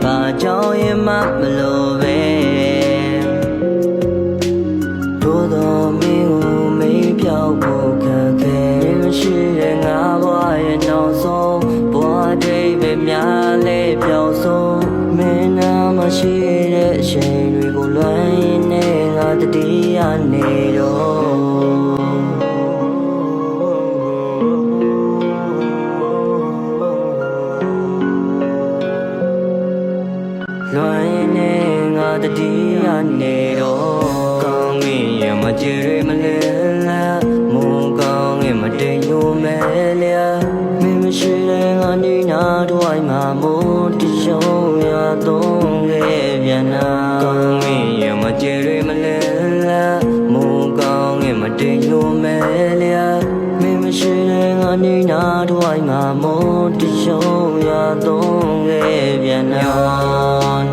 ဘာကြောင့်ရင်မမလို့ပဲတို့တော်မင်းကိုမင်းပြောက်ဖို့ခက်ခဲမရှိတဲ့ငါဘဝရဲ့နောက်ဆုံးဘဝတိတ်ပဲများလဲပြောင်းဆုံးမင်းနာမရှိတဲ့အချိန်တွေကိုလွမ်းရင်းနဲ့ငါတတိယနေတော့လွမ်းရင်းနဲ့ငါတတိယနေတော့ကောင်းငင်ရမကြရမလဲလားမုန်းကောင်းငင်မတိမ်ညိုမဲလျာမင်းမရှိတဲ့ငါနေနာတော့အိမ်မှာမို့တရှုံးရတော့ခဲ့ပြန်နာကောင်းငင်ရမကြရမလဲလားမုန်းကောင်းငင်မတိမ်ညိုမဲလျာမင်းမရှိတဲ့ငါနေနာတော့အိမ်မှာမို့တရှုံးရတော့ခဲ့ပြန်နာ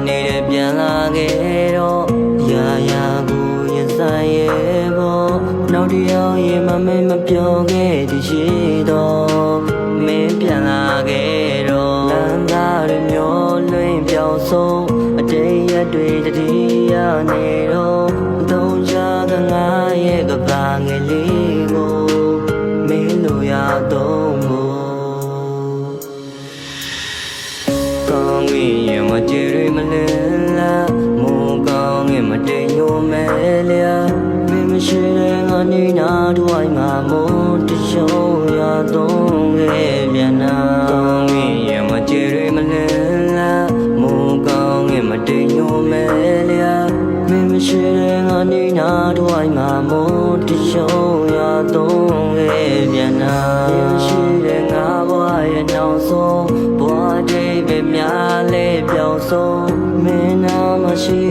နေတဲ့ပြန်လာခဲ့တော့ရာရာကိုရင်ဆိုင်ရဲ့ဘောနောက်တစ်ယောက်ရင်မမင်းမပြောခဲ့သည်ရှိတော့မင်းပြန်လာခဲ့တော့လမ်းသားတွေမျိုးလွင်ပြောင်းဆုံးအတိတ်ရက်တွေတတိယနေတော့သုံးချကငါရဲ့ကဘာငယ်လေးကိုမင်းတို့ရတော့မို့ကောင်းငင်ရမကြရမလဲလားမုန်းကောင်းငင်မတိမ်ညိုမဲလျာမင်းမရှိတဲ့ငါနေနာတော့အိမ်မှာမို့တရှုံးရတော့ခဲ့ပြန်နာကောင်းငင်ရမကြရမလဲလားမုန်းကောင်းငင်မတိမ်ညိုမဲလျာမင်းမရှိတဲ့ငါနေနာတော့အိမ်မှာမို့တရှုံးရတော့ခဲ့ပြန်နာမရှိတဲ့ငါဘဝရဲ့နောက်ဆုံးဘဝတိတ်ပဲများလဲပြောင်းဆုံးမင်းနာမရှိ